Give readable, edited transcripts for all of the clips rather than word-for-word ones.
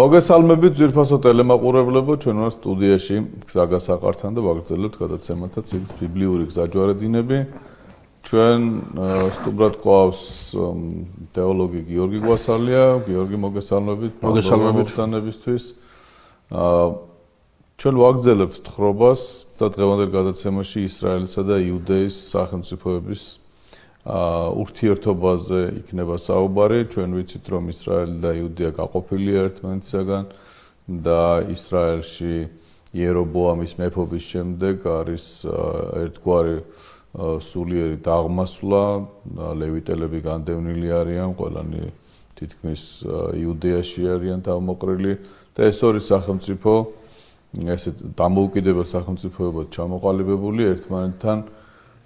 მოგესალმებით ძვირფასო ტელემაყურებლებო, ჩვენ ვართ სტუდიაში გზაგასაყართან და ვაგრძელებთ გადაცემათა ციკლს ბიბლიური გზაჯვარედინები. ჩვენ სტუმრად გვყავს თეოლოგი გიორგი გვასალია. გიორგი, მოგესალმებით. მოგესალმებისთვის. ჩვენ ვაგრძელებთ თხრობას და დღევანდელ გადაცემაში ისრაელისა და იუდეის სახელმწიფოების ურთიერთობაზე იქნება საუბარი. ჩვენ ვიცით, რომ ისრაელი და იუდეა გაყოფილია ერთმანეთისაგან და ისრაელში იერობოამის მეფობის შემდეგ არის ერთგვარი სულიერი დაღმასვლა, ლევიტელები განდევნილი არიან, ყველანი თითქმის იუდეაში არიან თავმოყრილი და ეს ორი სახელმწიფო ესეთ დამოუკიდებელ სახელმწიფოებად ჩამოყალიბებული ერთმანეთთან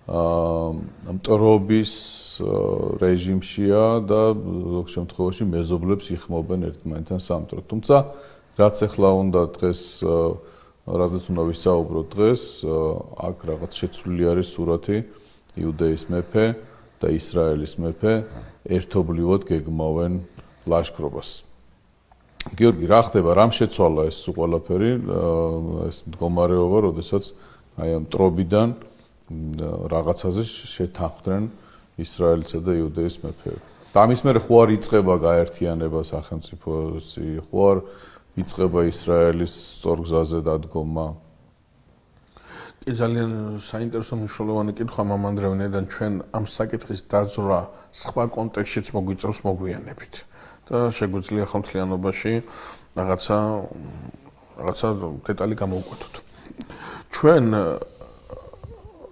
მტრობის რეჟიმშია და ზოგ შემთხვევაში მეზობლებს იხმობენ ერთმანეთთან სამტროდ. თუმცა რაც ახლა უნდა დღეს რაზეც უნდა ვისაუბროთ დღეს, აქ რაღაც შეცვლილი არის სურათი იუდეის მეფე და ისრაელის მეფე ერთობლივად გეგმავენ ლაშქრობას. გიორგი, რა ხდება, რამ შეცვალა ეს ყველაფერი, ეს მდგომარეობა, როდესაც აი ამ მტრობიდან რაღაცაზე შეთანხმდნენ ისრაელისა და იუდეის მეფეები. და ამის მერე ხო არ იწყება გაერთიანება სახელმწიფოსი, ხო არ იწყება ისრაელის სწორგზაზე დადგომა? კი, ძალიან საინტერესო მნიშვნელოვანი კითხვა მამანდრევნიდან ჩვენ ამ საკითხის დაძვრა სხვა კონტექსტშიც მოგვიწევს მოგვიანებით. და შეგვიძლია ხომთლიანობაში რაღაცა დეტალი გამოვკვეთოთ. ჩვენ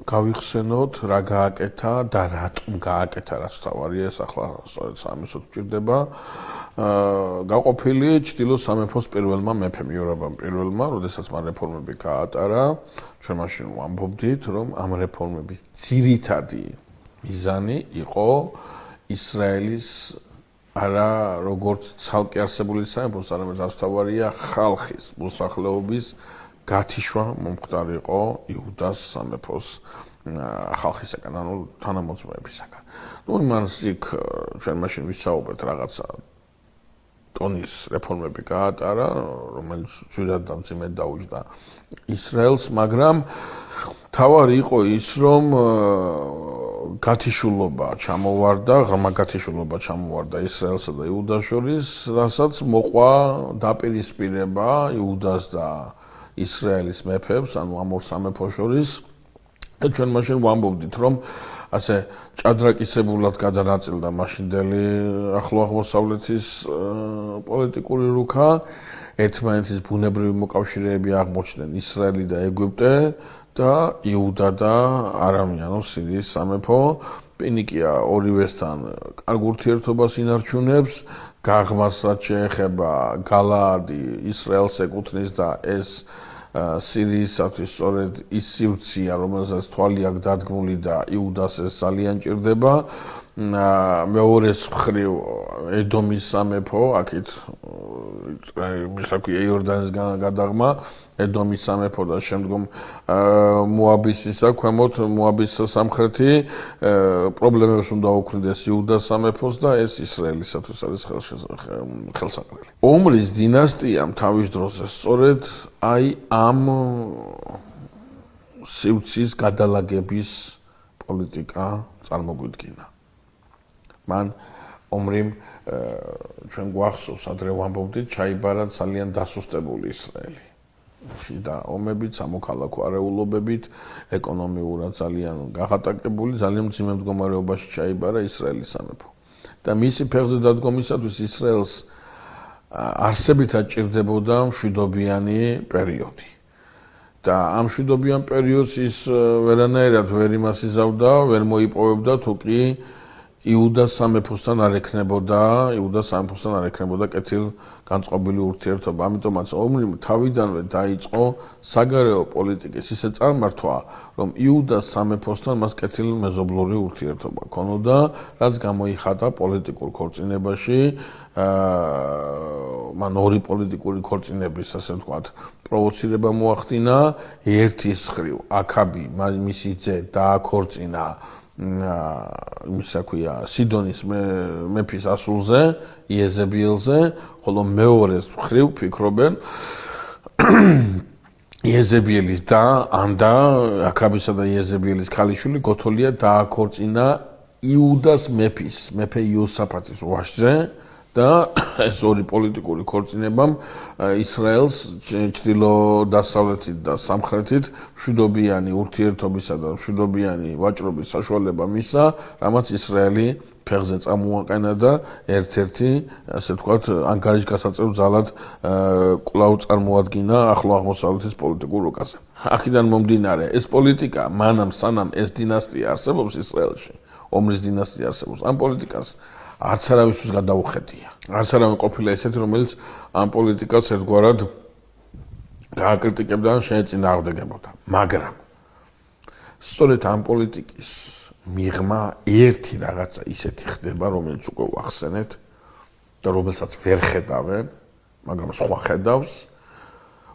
გავიხსენოთ რა გააკეთა და რატომ გააკეთა, რაც თავარია, ეს ახლა სწორედ სამისოთ გვჭირდება. გაყოფილი ჩtildeო სამეფოს პირველმა მეფემ იორაბამ პირველმა, როდესაც მან რეფორმები გაატარა, ჩვენ მაშინ ვამბობდით, რომ ამ რეფორმების ძირითადი მიზანი იყო ისრაელის არა როგორც ცალკე არსებული სამეფოს, არამედ თავარია ხალხის მოსახლეობის გათიშვა მომხდარიყო იუდას სამეფოს ხალხისაგან, ანუ თანამოძმეებისაგან. იმას იქ ჩვენ მაშინ ვისაუბრეთ რაღაცა ტონის რეფორმები გაატარა, რომელიც ძირად და მძიმედ დაუჯდა ისრაელს, მაგრამ თავარი იყო ის, რომ გათიშულობა ჩამოვარდა, ღრმა გათიშულობა ჩამოვარდა ისრაელსა და იუდას შორის, რასაც მოყვა დაპირისპირება იუდას და ისრაელის მეფეებს, ანუ ამ ორ სამეფოს შორის. და ჩვენ მაშინ ვამბობდით, რომ ასე ჭადრაკისებულად გადანაწილდა მაშინდელი ახლო აღმოსავლეთის პოლიტიკური რუქა, ერთმანეთის ბუნებრივი მოკავშირეები აღმოჩნდნენ ისრაელი და ეგვიპტე და იუდა და არამი, ანუ სირიის სამეფო. პინიკია ორივესთან კარგ ურთიერთობას ინარჩუნებს, გაღმას რაც შეეხება გალაადი ისრაელს ეკუთვნის და ეს სირიისათვის სწორედ ის სივრცეა, რომელსაც თვალი აქვს დადგმული და იუდას ეს ძალიან ჭირდება. მეორეს მხრივ ედომის სამეფო, აქეთ მისაქვია იორდანის გადაღმა, ედომის სამეფო და შემდგომ მოაბის ისა ქვემოთ მოაბის სამხრეთი პრობლემებს უნდა უქმნიდეს იუდას სამეფოს და ეს ისრაელისათვის არის ხელსაყრელი. ომრის დინასტიამ თავის დროზე სწორედ აი ამ სივრცის გადალაგების პოლიტიკა წარმოგვიდგინა. მან ომრიმ ჩვენ გვახსოვს, ადრე ვამბობდით, ჩაიბარა ძალიან დასუსტებული ისრაელი. შიდა ომებით, სამოქალაქო არეულობებით, ეკონომიურად ძალიან გაღატაკებული, ძალიან მძიმე მდგომარეობაში ჩაიბარა ისრაელის სამეფო. და მისი ფეხზე დადგომისათვის ისრაელს არსებითად ჭირდებოდა მშვიდობიანი პერიოდი. და ამ მშვიდობიან პერიოდს ის ვერანაირად ვერ იმას იზავდა, ვერ მოიპოვებდა, თუ კი იუდას სამეფოსთან არ ექნებოდა კეთილგანწყობილი ურთიერთობა. ამიტომაც ომრი თავიდანვე დაიწყო საგარეო პოლიტიკის ისე წარმართვა, რომ იუდას სამეფოსთან მას კეთილმეზობლური ურთიერთობა ჰქონოდა, რაც გამოიხატა პოლიტიკურ ქორწინებაში. მან ორი პოლიტიკური ქორწინების, ასე ვთქვათ, პროვოცირება მოახდინა. ერთის მხრივ აქაბი, მისი ძე, დააქორწინა იმისა ქვია სიდონის მეფის ასულზე, იეზებიელზე, ხოლო მეორეს მხრივ ფიქრობენ იეზებიელის და ანდა აქაბისა და იეზებიელის ქალიშვილი გოთოლია დააქორწინა იუდას მეფე იოსაფატის ვაჟზე და ეს ორი პოლიტიკური ქორწინებამ ისრაელს ჩრდილო-დასავლეთით და სამხრეთით მშვიდობიანი ურთიერთობისა და მშვიდობიანი ვაჭრობის საშუალება მისცა, რამაც ისრაელი ფეხზე წამოაყენა და ერთ-ერთი, ასე ვთქვათ, ანგარიშგასაწევ ძალად კვლავ წარმოადგინა ახლო აღმოსავლეთის პოლიტიკურ რუკაზე. აქედან მომდინარე, ეს პოლიტიკა მანამ სანამ ეს დინასტია არსებობს ისრაელში, ომრის დინასტია არსებობს, ამ პოლიტიკას არც არავისთვის გადაუხედია. არც არავინ ყოფილა ესეთი, რომელიც ამ პოლიტიკას ერთგვარად გააკრიტიკებდა და შეეწინააღმდეგებოდა. მაგრამ სწორედ ამ პოლიტიკის მიღმა ერთი რაღაცა ისეთი ხდება, რომელიც უკვე ვახსენეთ და რომელსაც ვერ ხედავენ, მაგრამ სხვა ხედავს,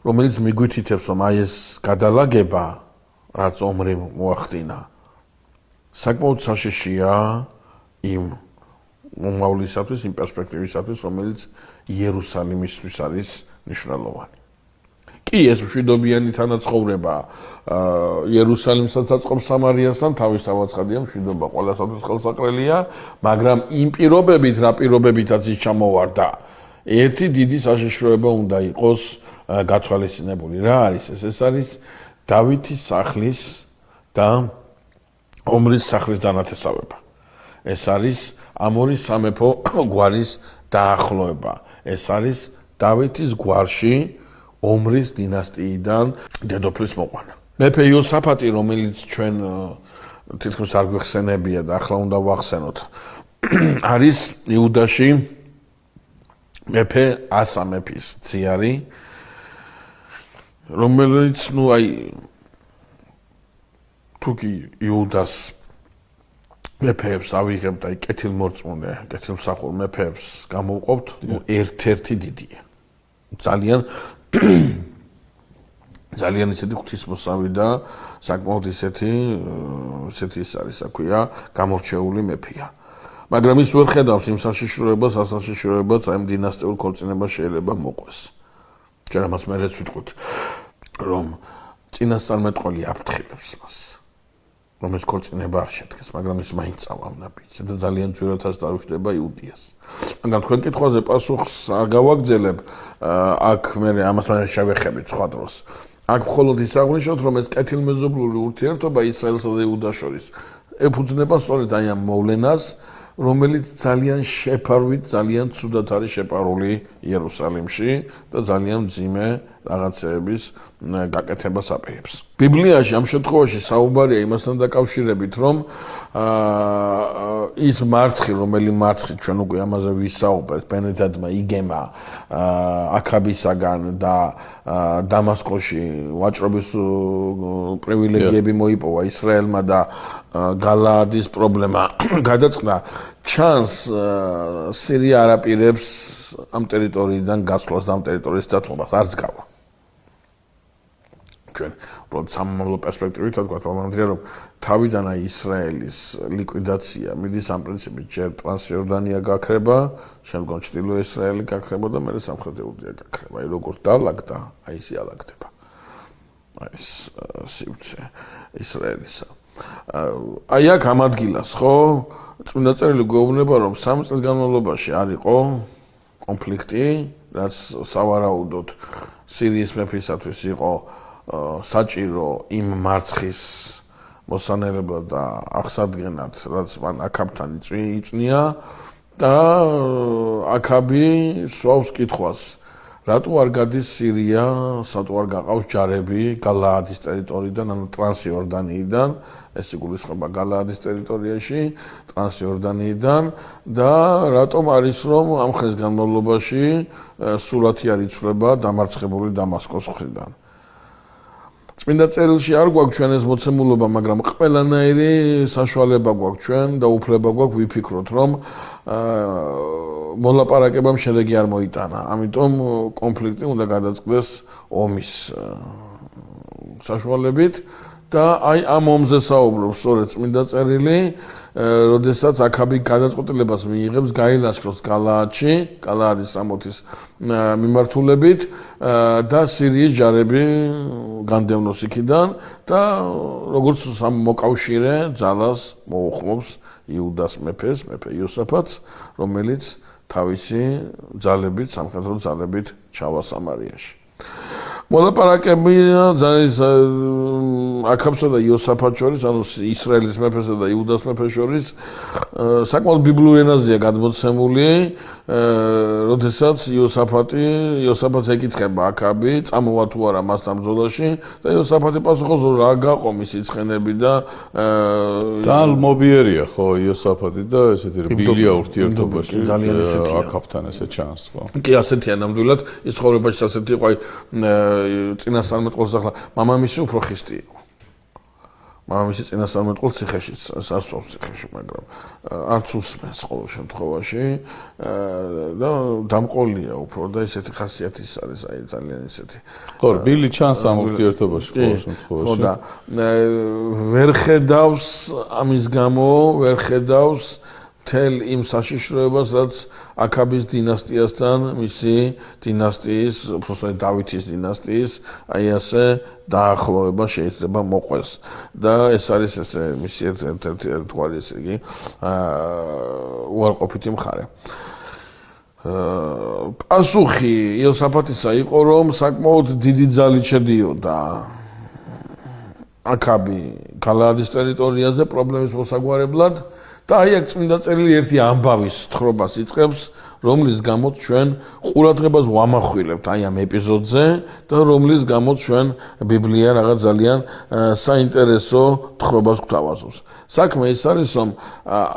რომელიც მიგვითითებს, რომ აი ეს გადალაგება, რაც ომრი მოახდინა, საკმაოდ საშიშია იმ მომავლისათვის, იმ პერსპექტივისათვის, რომელიც იერუსალიმისთვის არის მნიშვნელოვანი. კი, ეს მშვიდობიანი თანაცხოვრება იერუსალიმსაც აწყობს სამარიასთან, თავისთავად ცხადია, მშვიდობა ყველასათვის ხელსაყრელია, მაგრამ იმ პირობებით, რა პირობებითაც ის ჩამოვარდა, ერთი დიდი საშიშროება უნდა იყოს გათვალისწინებული. რა არის ეს? ეს არის დავითის სახლის და ომრის სახლის დანათესავება. ეს არის ამორი სამეფო გვარის დაახლოება. ეს არის დავითის გვარში ომრის დინასტიიდან დედოფლის მოყვანა. მეფე იოსაფატი, რომელიც ჩვენ თითქმის არ გვეხსენებია და ახლა უნდა ვახსენოთ, არის იუდაში მეფე ასა მეფის ძიარი, რომელიც თუ კი იუდას მეფეებს ავიღებ და კეთილმორწმუნე, კეთილმსახურ მეფეებს გამოვყოფთ, ერთ-ერთი დიდია. ძალიან ისეთი ღვთისმოსავი და საკმაოდ ისეთი ის არის, აქვია, გამორჩეული მეფეა. მაგრამ ის ვერ ხედავს იმ საშიშროებას, ასაშიშროებაც ამ დინასტიურ ქორწინებას შეიძლება მოყვეს. ჩვენ ამას მერეც ვიტყვით, რომ წინასწარმეტყველი აფრთხილებს მას. რომ ეს ქორწინება არ შედგეს, მაგრამ ის მაინც წავა ნაბიჯზე და ძალიან ძვირადაც დაუშვდება იუდიას. მაგრამ თქვენ კითხვაზე პასუხს არ გავაგრძელებ, აქ მე ამას შევეხებით სხვა დროს. აქ მხოლოდ ის აღვნიშნოთ, რომ ეს კეთილმეზობლური ურთიერთობა ისრაელსა და იუდას შორის ეფუძნება სწორედ აი ამ მოვლენას, რომელიც ძალიან შეფარვით, ძალიან ცუდად არის შეპარული იერუსალიმში და ძალიან მძიმე რაღაცეების გაკეთებას აპირებს. ბიბლიაში ამ შემთხვევაში საუბარია იმასთან დაკავშირებით, რომ ის მარცხი, რომელი მარცხი ჩვენ უკვე ამაზე ვისაუბრეთ, ბენედადმა იგემა აქაბისაგან და დამასკოში ვაჭრობის პრივილეგიები მოიპოვა ისრაელმა და გალაადის პრობლემა გადაწყდა, ჩანს სირია არ აპირებს ამ ტერიტორიიდან გასვლას და ამ ტერიტორიის დათმობას არც გავა. ჩვენ უბრალოდ სამომავლო პერსპექტივით ვთქვათ, რომ თავიდან აი ისრაელის ლიკვიდაცია მიდის ამ პრინციპით, ჯერ ტრანსიორდანია გაქრება, შემდგომ ჩრდილო ისრაელი გაქრება და მერე სამხრეთ იუდეა გაქრება. აი როგორც დაალაგდა, აი ისე ალაგდება. აი ეს სივრცე ისრაელისა. აი აქ ამ ადგილას, ხო, წმინდა წერილი გვეუბნება, რომ 3 წლის განმავლობაში არ იყო კონფლიქტი, რაც სავარაუდოდ სირიის მეფისათვის იყო საჭირო იმ მარცხის მოსანელებლად და აღსადგენად, რაც მან აქაბთან იწვია და აქაბი სვავს კითხვას, რატო არ გადის სირია, სატო არ გაყავს ჯარები გალაადის ტერიტორიიდან, ანუ ტრანსიორდანიიდან, ეს იგულისხმება გალაადის ტერიტორიაში, ტრანსიორდანიიდან და რატომ არის რომ ამ ხნის განმავლობაში სულათი არ იცვლება დამარცხებული დამასკოს მხრიდან. წმინდა წერილში არ გვაქვს ჩვენ ეს მოცემულობა, მაგრამ ყველანაირი საშუალება გვაქვს ჩვენ და უფლება გვაქვს ვიფიქროთ, რომ მოლაპარაკებამ შედეგი არ მოიტანა. ამიტომ კონფლიქტი უნდა გადაწყდეს ომის საშუალებით და აი ამ ომზე საუბრობს სწორედ წმინდა წერილი, როდესაც აქაბი გადაწყვეტილებას მიიღებს გაილაშქროს გალაადში, გალაადის რამოთის მიმართულებით და სირიის ჯარები განდევნოს იქიდან და როგორც მოკავშირე ძალას მოუხმობს იუდას მეფეს, მეფე იოსაფატს, რომელიც თავისი ძალებით, სამხედრო ძალებით ჩავა სამარიაში. მოლაპარაკები აქაბსა და იოსაფატს შორის, ანუ ისრაელის მეფესა და იუდას მეფეს შორის საკმაოდ ბიბლიურ ენაზეა გადმოცემული, როდესაც იოსაფატს ეკითხება აქაბი, წამოვა თუ არა მასთან ბრძოლაში და იოსაფატი პასუხობს, რომ რა გაყო მისი ცხენები და ძალიან მობიერია ხო იოსაფატი და ესეთი რბილია ურთიერთობაში აქაბთან ესე ჩანს ხო. კი ასეთია ნამდვილად ის ცხოვრებაში ასეთი იყო წინასწარმეტყველს ახლა მამამისი უფრო ხისტი იყო. მამამისი წინასწარმეტყველს ციხეში სასწავლს ციხეში, მაგრამ არც უსმენს ყოველ შემთხვევაში და დამყოლია უფრო და ესეთი ხასიათის არის აი ძალიან ესეთი. ხო, რბილი ჩანს ამ ურთიერთობაში ყოველ შემთხვევაში. ხო და ვერ ხედავს ამის გამო, ვერ ხედავს თელ იმ საშიშროებას, რაც აქაბის დინასტიასთან, მისი დინასტიის, უბრალოდ დავითის დინასტიის, აი ასე დაახლოება შეიძლება მოყვეს. და ეს არის ესე მისი ერთ-ერთი ერთგვარი ესე იგი უარყოფითი მხარე. პასუხი იოსაფატისა იყო, რომ საკმაოდ დიდი ძალით შედიოდა აქაბი გალაადის ტერიტორიაზე პრობლემის მოსაგვარებლად. და აი აქ წმინდა წერილი ერთი ამბავის თხრობას იწყებს, რომლის გამოც ჩვენ ყურადღებას ვამახვილებთ აი ამ ეპიზოდზე და რომლის გამოც ჩვენ ბიბლია რაღაც ძალიან საინტერესო თხრობას გვთავაზობს. საქმე ის არის, რომ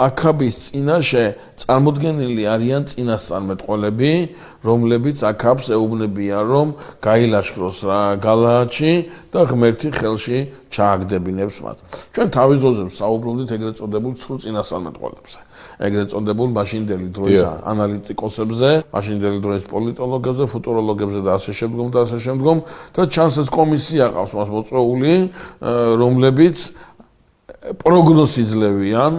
აქაბის წინაშე წარმოდგენილი არიან წინასწარმეტყველები, რომლებიც აქაბს ეუბნებიან, რომ გაილაშქროს გალაადში და ღმერთი ხელში ჩააგდებინებს მათ. ჩვენ თავის ძოზე საუბრობდით ეგრეთ წოდებულ ცრუ წინასწარმეტყველებზე. ეგრეთ წოდებულ მაშინდელი დროის ანალიტიკოსებზე, მაშინდელი დროის პოლიტოლოგებზე, ფუტუროლოგებზე და ასე შემდგომ და ჩანს ეს კომისია ყავს მას მოწვეული, რომლებიც პროგნოზს იძლევიან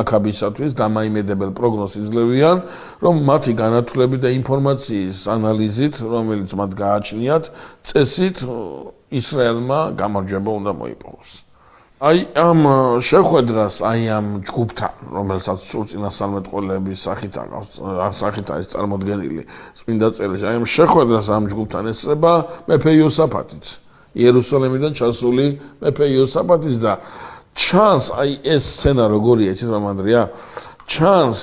აქაბისათვის, დამაიმედებელ პროგნოზს იძლევიან, რომ მათი განათვლებით და ინფორმაციის ანალიზით, რომელიც მათ გააჩნიათ, წესით ისრაელმა გამარჯვება უნდა მოიპოვოს. აი ამ შეხვედრას, აი ამ ჯგუფთან, რომელსაც სულ წინასწარმეტყველების სახით არის წარმოდგენილი წმინდა წერილში, აი ამ შეხვედრას ამ ჯგუფთან ესწრება მეფე იოსაფატიც, იერუსალიმიდან ჩასული მეფე იოსაფატიც და ჩანს აი ეს სცენა როგორია, იცით რა მანდრია? ჩანს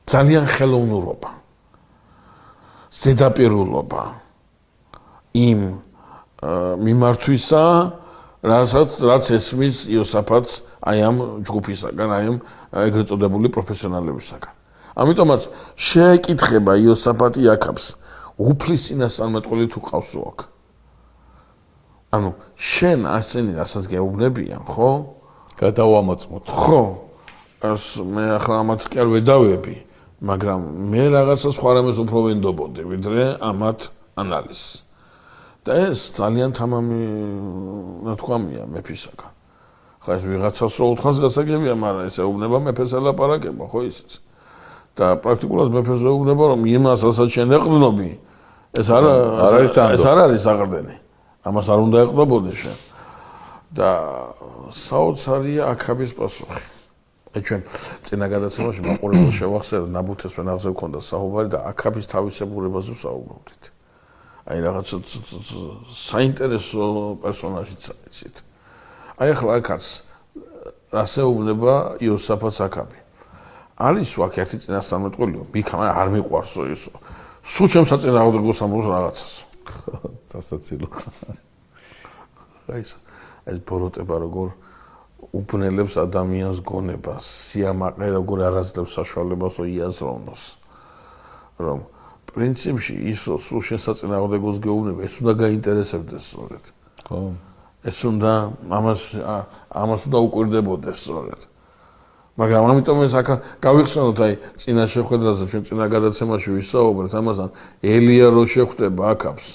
ძალიან ხელოვნურობა, ზედაპირულობა იმ მიმართვისა, რაც ესმის იოსაფატს აი ამ ჯგუფისაგან, აი ამ ეგრეთ წოდებული პროფესიონალებისაგან. ამიტომაც შეეკითხება იოსაფატი აქაბს, უფლის წინასწარმეტყველი თუ ყავსო აქ? ანუ შენ ასენი რასაც გეუბნებიან, ხო? გადავამოწმოთ. ხო. მე ახლა ამათ კი არ ვედავები, მაგრამ მე რაღაცა სხვა რამეს უფრო ვენდობოდი, ვიდრე ამათ ანალიზს. და ეს ძალიან თამამი ნათქვამია მეფისაგან. ხა ეს ვიღაცას რო უთხრას გასაგებია, მაგრამ ეს ეუბნება მეფეს ელაპარაკება, ხო ისიც. და პრაქტიკულად მეფეს ეუბნება, რომ იმას რასაც შენ ეყრდნობი, ეს არ არის საყრდენი. ამას არ უნდა ეყრდნობოდეს შენ. და საოცარია აქაბის პასუხი. ჩვენ წინა გადაცემაში მაყურებელს შევახსენე, ნაბუთეს ვენახზე გვქონდა საუბარი და აქაბის თავისებურებაზე ვსაუბრობდით. აი რაღაც საინტერესო პერსონაჟიც იცით. აი ახლა აქაც ასეუბნება იოსაფატს აქაბი. არის აქ ერთი წინასწარმეტყველიო, მიქამა არ მიყვარსო ისო. სულ ჩემს საწინააღმდეგოს ამბობს რაღაცას. სასაცილო. აი ეს ბოროტება როგორ უბნელებს ადამიანს გონებას, სიამაყე როგორ არაძლევს საშუალებას იაზროვნოს. რომ პრინციპში ისო სულ შესაწინააღმდეგოს გეუბნება, ეს უნდა გაინტერესებდეს სწორედ. ხო. ეს უნდა ამას უნდა უკვირდებოდეს სწორედ. მაგრამ ამიტომ ეს აქ გავიხსენოთ აი წინა შეხვედრაზე, ჩვენ წინა გადაცემაში ვისაუბრეთ ამასთან, ელია რო შეხვდება აქაბს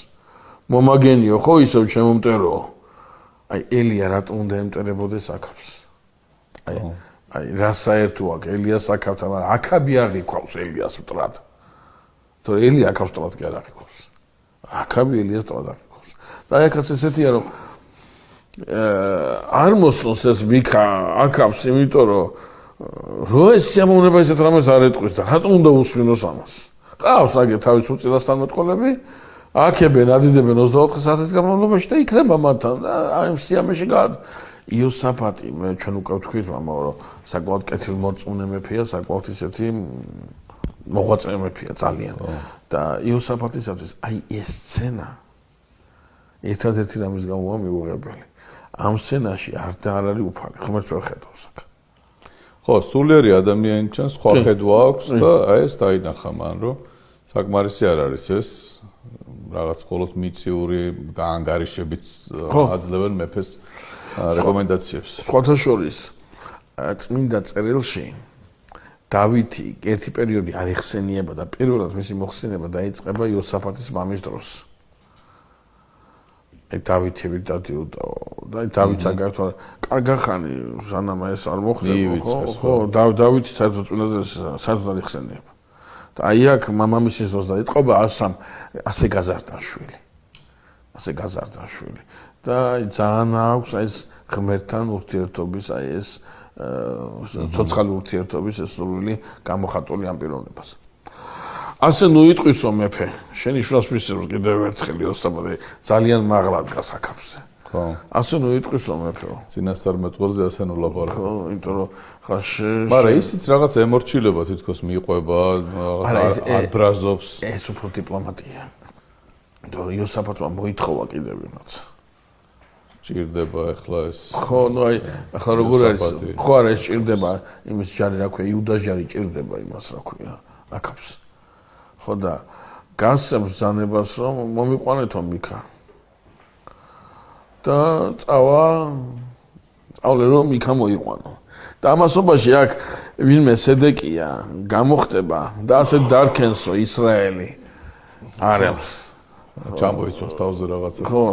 მომაგენიო ხო ისევ ჩემო მტერო. აი ელია რატომ უნდა ემტერებოდეს აქავს? აი რა საერთო აქვს ელიას აქავთან, მაგრამ აქაბი აღიქვავს ელიას მტრად. თუ ელია აქავს მტრად კი არ აღიქვავს. აქაბი ელიას მტრად აღიქვავს. და აქაც ესეთია რომ არ მოსწონს ეს მიქა აქავს, იმიტომ რომ რო ეს სიამოვნება ისეთ რამეს არ ეტყვის და რატომ უნდა უსვინოს ამას? ყავს აგე თავის უწილასთან მეტყოლები, აქებენ, ადიდებენ 24 საათის განმავლობაში და იქნება მათთან და აი სიამეში იოსაფატი, მე ჩვენ უკვე ვთქვით მამაო, რომ საკმაოდ კეთილმორწმუნე მეფეა, საკმაოდ ისეთი მოღვაწე მეფეა ძალიან. და იოსაფატისათვის აი ეს სცენა ერთადერთი რამის გამოა მიუღებელი. ამ სცენაში არ არის უფალი, ხმერს ვერ ხედავს აქ. ხო, სულიერი ადამიანი ჩანს, სხვა ხედვა აქვს და აი ეს დაინახა მან, რომ საკმარისი არ არის ეს რაღაც მხოლოდ მიციური ანგარიშებით აძლევენ მეფეს რეკომენდაციებს. სხვათა შორის წმინდა წერილში დავითი ერთი პერიოდი არ იხსენიება და პირველად მისი მოხსენება დაიწყება იოსაფატის მამის დროს. დავითები დადიოდა და დავითს აგართვა კარგახანი სანამ ეს არ მოხდება ხო დავითი საერთოდ წმინდაზე საერთოდ არ იხსენიება და აი აქ მამამისის დროს დაიწყობა ასე გაზარდა შვილი და ძალიან აქვს ეს ღმერთთან ურთიერთობის აი ეს ცოცხალი ურთიერთობის ეს სრული გამოხატული ამ პიროვნებას. ასე ნუ იტყვისო მეფე, შენი შროს მისცემს კიდევ ერთხელ იოსაფატი ძალიან მაღლა დგას აქაბზე. ხო. ასე ნუ იტყვისო მეფე. წინასწარ მეტყველზე ასე ნუ ლაპარაკობ. ხო, იმიტომ რომ მაგრამ ისიც რაღაც ემორჩილება თითქოს მიყვება, რაღაც არ ბრაზობს. ეს უფრო დიპლომატია. იმიტომ იოსაფატმა მოითხოვა კიდევ იმაც. ჭირდება ახლა ეს. ხო, ნუ აი, ახლა როგორ არის? ხო არა, ეს ჭირდება იმის ჯარი რა ქვია, იუდას ჯარი ჭირდება იმას რა ქვია, აქაბს. ხო და გასცემს ბრძანებას რომ მომიყვანეთო მიქა და წავლე რომ მიქა მოიყვანო და ამასობაში აქ ვინმე სედეკია გამოხდება და ასე დარქენსო ისრაელი არებს ჩამოიცვას თავზე რაღაცა ხო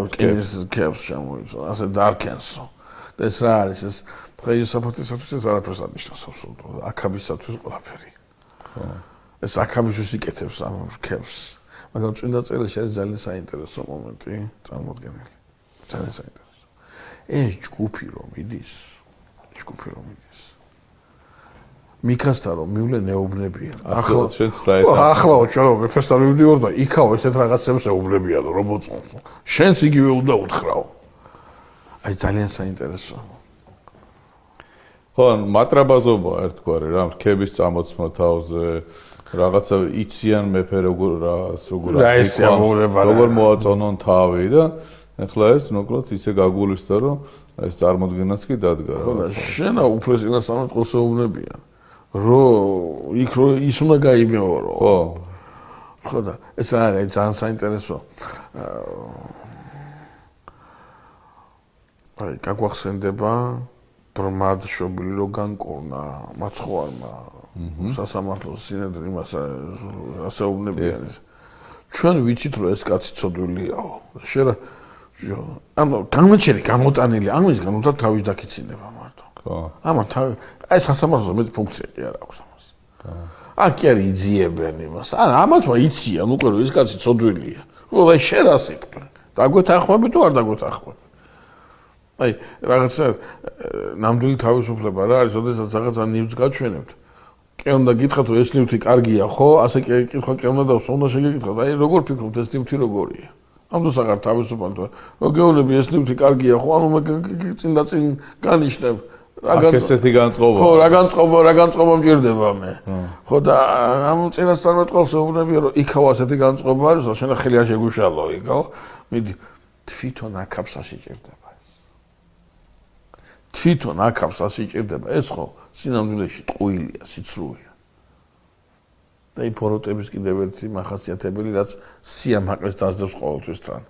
კებს ჩამოიცვა ასე დარქენსო და ეს რა არის ეს დღე იოსაფატისათვის ეს არაფერს არ ნიშნავს აბსოლუტურად აქაბისათვის ყველაფერი ხო ეს აქაბისთვის იკეთებს ამ რქებს. მაგრამ წმინდა წერილში არის ძალიან საინტერესო მომენტი წარმოდგენილი. ძალიან საინტერესო. ეს ჯგუფი რომ იდის. მიქასთან რომ მივლენ ეუბნებიან. ახლა შენც რაეთა. ახლაო ჩაო მეფესთან მივდივარ და იქაო ესეთ რაღაცებს ეუბნებიან რომ მოწონს. შენც იგივე უნდა უთხრაო. აი ძალიან საინტერესო. ხო, მატრაბაზობა ერთგვარი რა, რქების წამოწმა თავზე რაღაცა იციან მეფე როგორ მოაწონონ თავი და ახლა ეს მოკლედ ისე გაგულისდა რომ ეს წარმოდგენაც კი დადგა რა. შენა უფრო წინასწარმეტყველს ეუბნებიან. რომ იქ რო ის უნდა გაიმეორო. ხო. ხო და ეს არის ძალიან საინტერესო. აი, გაგვახსენდება ბრმად შობილი რო განკორნა მაცხოვარმა სასამართლოს სინედრი იმას ასეუბნებიან. ჩვენ ვიცით რომ ეს კაცი ცოდვილიაო. შეერა ანუ განმეჩერი გამოტანილი ამის გამომდა თავის დაქიცინება მარტო. ხო. ამან თავი აი სასამართლოს მეტი ფუნქცია კი არ აქვს ამას. ხო. აქ კი არის იძიებენ იმას. არა ამათმა იციან უკვე რომ ეს კაცი ცოდვილია. ხო და შერა სიტყვა. დაგვეთანხმები თუ არ დაგვეთანხმები? აი რაღაცა ნამდვილი თავისუფლება რა არის, ოდესაც რაღაცა ნივთს გაჩვენებთ. კი უნდა გითხრათ რომ ეს ნივთი კარგია, ხო? ასე კითხვა კი უნდა დავსვა, უნდა შეგეკითხოთ. აი როგორ ფიქრობთ ეს ნივთი როგორია? ამ დროს აღარ თავისუფალ თუ მოგეუბნები ეს ნივთი კარგია, ხო? ანუ მე წინ და წინ განიშნებ. აქ ესეთი განწყობა. ხო, რა განწყობა მჭირდება მე. ხო და ამ წინასწარმეტყველს ეუბნები რომ იქაო ასეთი განწყობა არის, რომ შენ ხელი არ შეგუშალო იქაო. მიდი თვითონ აქავს ასიჭირდება. თვითონ აქავს ასიჭირდება ეს ხო სინამდვილეში ტყუილია, სიცრუეა. და იმ ფოროტების კიდევ ერთი მახასიათებელი რაც სიამაყეს დასდევს ყოველთვის თან.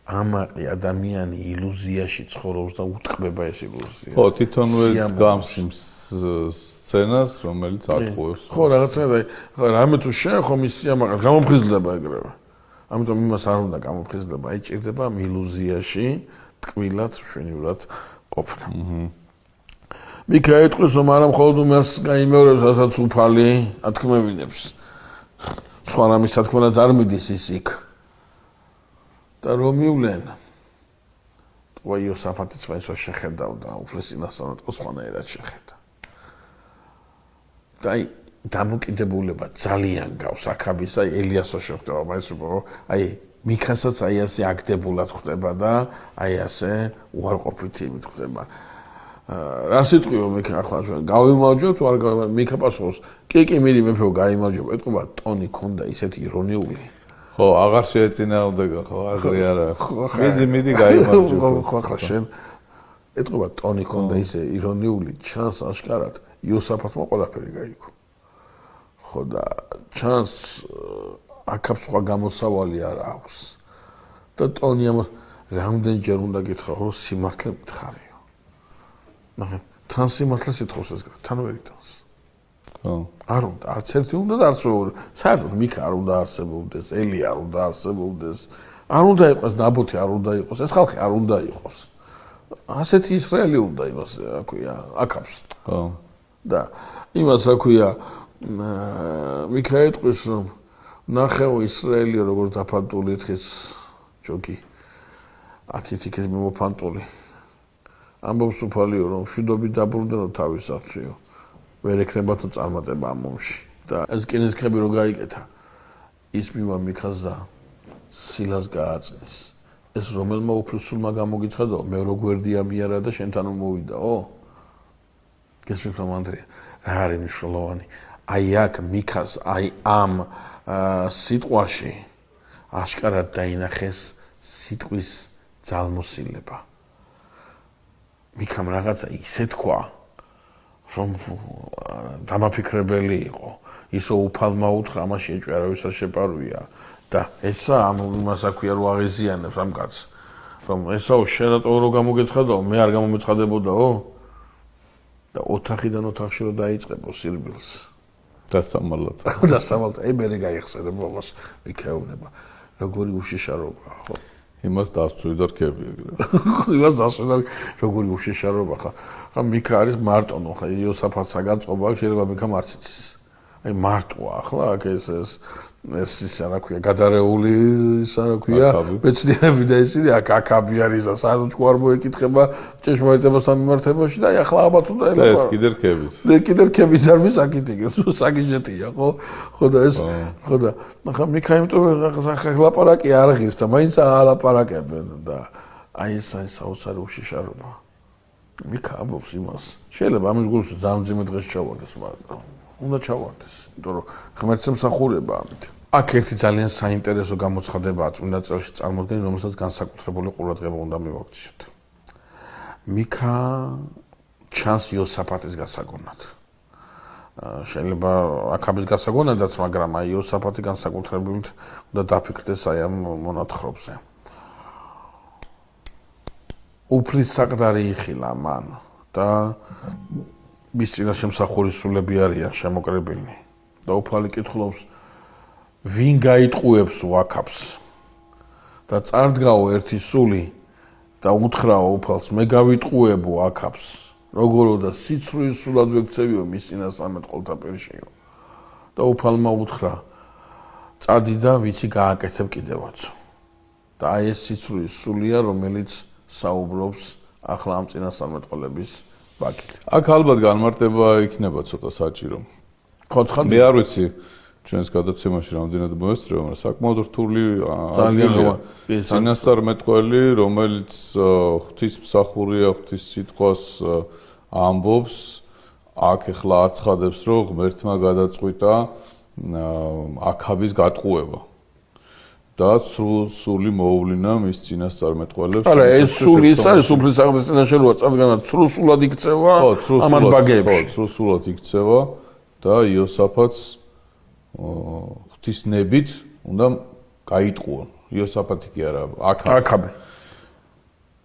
ამაყი ადამიანი ილუზიაში ცხოვრობს და უტყბება ეს ილუზია. ხო, თვითონვე დგამს იმ სცენას, რომელიც ატყუებს. ხო, რაღაცა და რამე თუ შენ ხომ ის სიამაყე გამომხიზლდება ეგრევე. ამიტომ იმას არ უნდა გამოფხიზლება, აი ჭირდება ილუზიაში ტკბილად მშვენივრად ყოფნა. მიქა ეტყვის რომ არა მხოლოდ მას გაიმეორებს, რასაც უფალი ათქმევინებს. სხვა რამის თქმელად არ მიდის ის იქ. და რომ მივლენ. ტყვა იოსაფატიც მაინც შეხედავდა, უფლეს წინასწარმეტყველს სხვანაირად შეხედა. და აი დამოკიდებულება ძალიან გავს აქაბის, აი ელიასო შეხვდება, მაინც უფრო აი მიქასაც აი ასე აქტებულად ხდება და აი ასე უარყოფითი იმით ხდება. რა სიტყვიო მიქა ახლა ჩვენ გავიმარჯვებთ თუ არ მიქა პასუხობს კი მიდი მეფეო გაიმარჯვებ ეთქობა ტონი ქონდა ისეთი ირონიული ხო აღარ შეეწინააღმდეგა ხო აზრი არა მიდი გაიმარჯვებ ხო ახლა შენ ეთქობა ტონი ქონდა ისე ირონიული ჩანს აშკარად იოსაფატმა ყველაფერი გაიგო ხო და ჩანს აქაც სხვა გამოსავალი არ აქვს და ტონი ამ რამდენჯერ უნდა გითხრა რომ სიმართლე მითხარიო ნახეთ თან სიმართლეს ითხოვს ეს თან ვერ იტანს ხო არ უნდა არც ერთი უნდა და არც მეორე საერთოდ მიქა არ უნდა არსებობდეს ელი არ უნდა არსებობდეს არ უნდა იყოს ნაბოთი არ უნდა იყოს ეს ხალხი არ უნდა იყოს ასეთი ისრაელი უნდა იმას რა ქვია აქავს ხო და იმას რა ქვია მიქა ეტყვის რომ ნახეო ისრაელი როგორ დაფანტული თხეს ჯოგი აქეთ მომოფანტული ამბობს უფალიო რომ მშვიდობით დაბრუნდნო თავის სახლშიო ვერ ექნება თუ წარმატება ამ ომში და ეს კინესკები რო გაიკეთა ის მივა მიქას და სილას გააწნის ეს რომელმა უფლისულმა გამოგიცხადა მე რო გვერდია მიარა და შენთან მოვიდაო გესმით რომ ანდრია რა არის მნიშვნელოვანი აი აქ მიქას აი ამ სიტყვაში აშკარად დაინახეს სიტყვის ძალმოსილება მიქამ რაღაცა ისე თქვა რომ დამაფიქრებელი იყო ისო უფალმა უთხრა ამაში ეჭვი არავისაც შეპარვია და ესა ამ იმას აქვია რომ აღიზიანებს ამ კაცს რომ ესაო შენ რატო რო გამოგეცხადაო მე არ გამომეცხადებოდაო და ოთახიდან ოთახში რო დაიწყებო სირბილს დასამალად აი მე გაიხსენებო მას მიქეუნება როგორი უშიშარობაა ხო იმას დასწვიდა რქები ეგრე. იმას დასწვიდა როგორი უშიშარობა ხა. ხა მიქა არის მარტონო ხა იოსაფატსაგან წყობა შეიძლება მიქა მარციცის. აი მარტოა ახლა აქ ეს რა ქვია გადარეული რა ქვია მეცნიერები და ისინი აქ აქაბი არის და საერთოდ არ მოეკითხება ჭეშმარიტებასთან მიმართებაში და აი ახლა ალბათ უნდა ეს კიდე რქების. კიდე რქების არ ვისაკითი საგიჟეტია ხო და ეს ხო და ხა მიქა იმიტომ ლაპარაკი არ ღირს და მაინც ალაპარაკებენ და აი ეს საოცარი უშიშარობა მიქა ამბობს იმას შეიძლება ამის გულს ძალიან ძიმე დღეს ჩავარდეს მაგრამ უნდა ჩავარდეს, იმიტომ რომ ღმერთს მსახურება ამით. აქ ერთი ძალიან საინტერესო გამოცხადებაა წმინდა წერილში წარმოდგენილი, რომელსაც განსაკუთრებული ყურადღება უნდა მივაქციოთ. მიქა ჩანს იოსაფატის გასაგონად. შეიძლება აქაბის გასაგონადაც, მაგრამ აი იოსაფატი განსაკუთრებით უნდა დაფიქრდეს აი ამ მონათხრობზე. უფლის საყდარი იხილა მან და მის წინაშე მსახურისულები არიან შემოკრებილნი და უფალი კითხულობს ვინ გაიტყუებს ვაქაფს და წარდგაო ერთი სული და უთხრაო უფალს მე გავიტყუებო აქაფს როგორო და სიცრუის სულად ვექცევიო მის წინასწარმეტყველთა პირშიო და უფალმა უთხრა წადი და ვიცი გააკეთებ კიდევაც და აი ეს სიცრუის სულია რომელიც საუბრობს ახლა ამ წინასწარმეტყველების აქ ალბათ განმარტება იქნება ცოტა საჭირო. ხო ცხადია. მე არ ვიცი ჩვენს გადაცემაში რამდენად მოესწრება, მაგრამ საკმაოდ რთული წინასწარმეტყველი, რომელიც ღვთისმსახურია, ღვთის სიტყვას ამბობს, აქ ეხლა აცხადებს, რომ ღმერთმა გადაწყვიტა აქაბის გატყუება. და სრული მოუვლინა მის წინასწარმეტყველებს. არა, ეს სული ის არის, უფლის საყდრის წინაშე როა წარდგანა, სრულად იქცევა ამან ბაგეებში. ხო, სრულად იქცევა და იოსაფატს ღვთისნებით უნდა გაიტყუონ. იოსაფატი კი არა, აქაბი.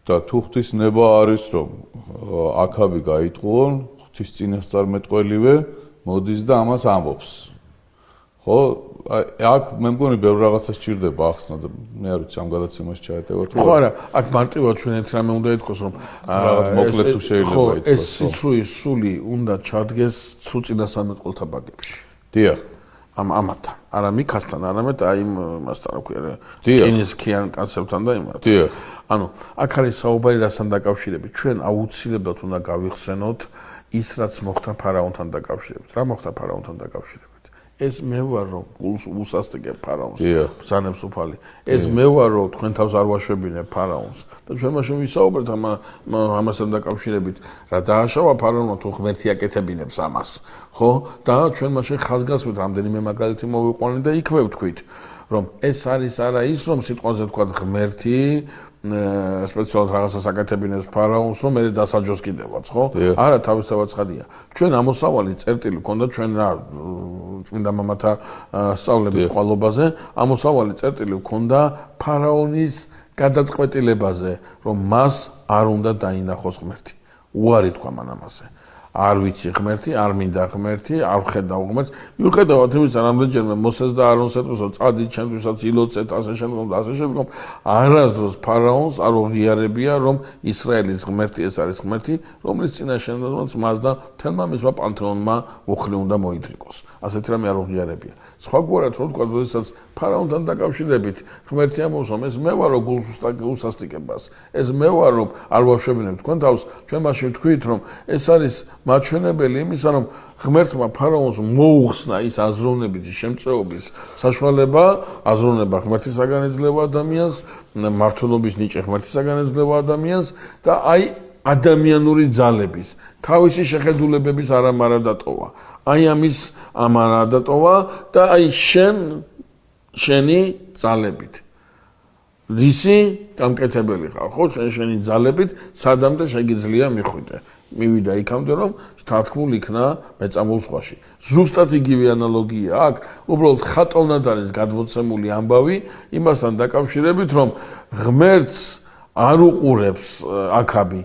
და თუ ღვთისნება არის, რომ აქაბი გაიტყუონ, ღვთის წინასწარმეტყველივე მოდის და ამას ამბობს. ხო აქ მე მგონი ბევრ რაღაცას სჭირდება ახსნა და მე არ ვიცი ამ გადაცემაში ჩაეტევოთ ხო არა აქ მარტივად ჩვენ ერთ რამე უნდა ითქვას რომ რაღაც მოკლედ თუ შეიძლება ითქვას ეს სიცრუის სული უნდა ჩადგეს ცუწინასამეტყველთა ბაგებში დიახ ამათთან არა მიქასთან არამედ აი მასთან რა ქვია კინის ქიან კანცერთან და იმათ დიახ ანუ აქ არის საუბარი რასთან დაკავშირებით ჩვენ აუცილებლად უნდა გავიხსენოთ ის რაც მოხდა ფარაონთან დაკავშირებით რა მოხდა ფარაონთან დაკავშირებით ეს მე ვარ რომ გულს უსასტიკებ ფარაონს ბრძანებს უფალი ეს მე ვარ რომ თქვენ თავს არ ვაშვებინებ ფარაონს და ჩვენ მაშინ ვისაუბრეთ ამასთან დაკავშირებით რა დააშავა ფარაონმა თუ ღმერთი აკეთებინებს ამას ხო და ჩვენ მაშინ ხაზგასმით რამდენიმე მაგალითი მოვიყვანეთ და იქვე ვთქვით რომ ეს არის არა ის რომ სიტყვაზე თქვა ღმერთი სპეციალურად რაღაცას აკეთებინებს ფარაონს რომ მე დასაჯოს კიდევაც ხო არა თავისთავად ცხადია ჩვენ ამოსავალი წერტილი ქონდა ჩვენ რა წმინდა მამათა სწავლების ყვალობაზე ამოსავალი წერტილი ქონდა ფარაონის გადაწყვეტილებაზე რომ მას არ უნდა დაინახოს ღმერთი უარი თქვა მან ამაზე არ ვიცი ღმერთი არ მინდა ღმერთი არ ხედავ ღმერთს მიუხედავად იმისა რამდენჯერმე მოსეს და არონს ეთქვას რომ წადი ჩემთვისაც ილოცეთ ასე შემდგომ და ასე შემდგომ არასდროს ფარაონს არ უღიარებია რომ ისრაელის ღმერთი ეს არის ღმერთი რომლის წინაშე მას და თელმა მისმა პანთეონმა უხლი უნდა მოიდრიკოს ასეთი რამე არ უღიარებია სხვაგვარად რომ თქვა როდესაც ფარაონთან დაკავშირებით ღმერთი ამბობს რომ ეს მე ვარ რომ გულს უსასტიკებას ეს მე ვარ რომ არ ვაშვებინებ თქვენ თავს ჩვენ მაშინ ვთქვით რომ ეს არის მაჩვენებელი იმისა რომ ღმერთმა ფარაონს მოუხსნა ის აზროვნებითი შემწეობის საშუალება აზროვნება ღმერთისაგან ეძლევა ადამიანს მართლობის ნიჭი ღმერთისაგან ეძლევა ადამიანს და აი ადამიანური ძალების თავისი შეხედულებების არამარა დატოვა აი ამის ამარა დატოვა და აი შენი ძალებით რისი გამკეთებელი ხარ ხო შენი ძალებით სადამდე შეგიძლია მიხვიდე მივიდა იქამდე რომ შთანთქმულ იქნა მეწამულ ზღვაში ზუსტად იგივე ანალოგია აქ უბრალოდ ხატოვნად არის გადმოცემული ამბავი იმასთან დაკავშირებით რომ ღმერთს არ უყურებს აქაბი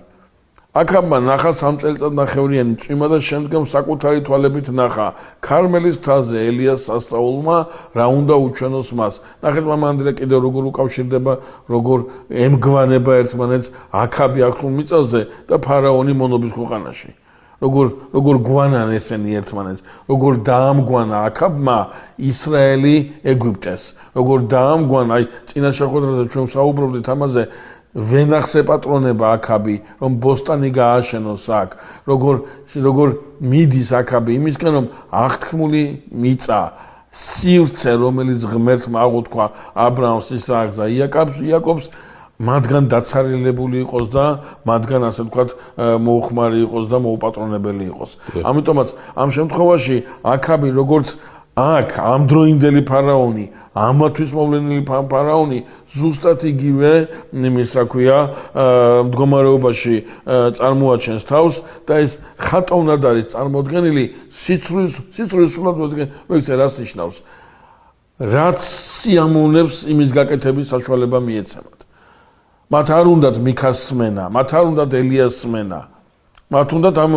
აქაბმა ნახა 3 წელიწადნახევრიანი წვიმა და შემდგომ საკუთარი თვალებით ნახა ქარმელის მთაზე ელიას სასწაულმა რა უნდა უჩვენოს მას ნახეთ მამანდრე კიდევ როგორ უკავშირდება როგორ ემგვანება ერთმანეთს აქაბი ახლულ მიწაზე და ფარაონი მონობის ქვეყანაში როგორ გვანან ესენი ერთმანეთს როგორ დაამგვანა აქაბმა ისრაელი ეგვიპტეს როგორ დაამგვანა აი წინა შეხვედრაზე ჩვენ საუბრობდით ამაზე ვენახს ეპატრონება აქაბი რომ ბოსტანი გააშენოს აქ როგორ მიდის აქაბი იმისკენ რომ აღთქმული მიწა სივრცე რომელიც ღმერთმა აღუთქვა აბრაამს ისააკს და იაკობს მათგან დაცარილებული იყოს და მათგან ასე ვთქვათ მოუხმარი იყოს და მოუპატრონებელი იყოს ამიტომაც ამ შემთხვევაში აქაბი როგორც აქ ამდროინდელი ფარაონი ამათვის მოვლენილი ფარაონი ზუსტად იგივე იმის რა ქვია მდგომარეობაში წარმოაჩენს თავს და ეს ხატოვნად არის წარმოდგენილი სიცრუის სულად მოიგე რას ნიშნავს რაც სიამოვნებს იმის გაკეთების საშუალება მიეცემათ მათ არ უნდათ მიქას სმენა მათ არ უნდათ ელიას სმენა მათ უნდათ ამ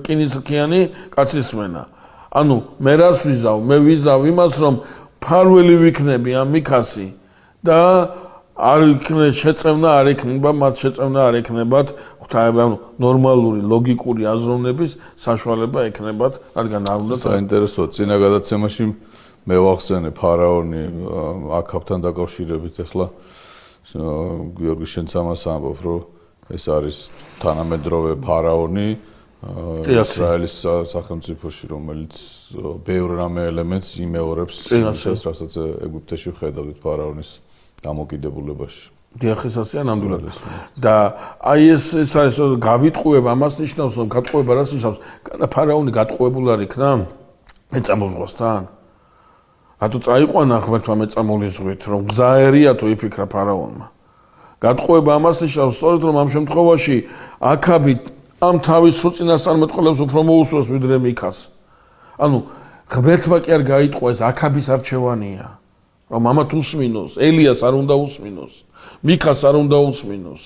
რკინისქიანი კაცის სმენა ანუ მე რას ვიზავ მე ვიზავ იმას რომ ფარველი ვიქნები ამ მიქასი და არ იქნება შეწევნა არ იქნება მათ შეწევნა არ იქნებათ ღვთაებრივი ნორმალური ლოგიკური აზროვნების საშუალება ექნებათ რადგან არ უნდა საინტერესოა წინა გადაცემაში მე ვახსენე ფარაონი აქაბთან დაკავშირებით ახლა გიორგი შენც ამას ამბობ რომ ეს არის თანამედროვე ფარაონი ისრაელის სახელმწიფოში რომელიც ბევრ რამე ელემენტს იმეორებს ის რასაც ეგვიპტეში ვხედავთ ფარაონის დამოკიდებულებაში დიახ ეს ასეა ნამდვილად და აი ეს არის გავიტყუებ ამას ნიშნავს რომ გატყუება რას ნიშნავს ფარაონი გატყუებული არ იქნა მეწამულ ზღვასთან რატო წაიყვანა ღმერთმა მეწამული ზღვით რომ გზაერია თუ იფიქრა ფარაონმა გატყუება ამას ნიშნავს სწორედ რომ ამ შემთხვევაში აქაბი ამ თავის უწინასწარმეტყველებს უფრო მოусვას ვიდრე მიქას. ანუ ღმერთმა კი არ გაიტყვა ეს აქაბის არჩევანია. რომ ამათ უსმინოს, ელიას არ უნდა უსმინოს, მიქას არ უნდა უსმინოს.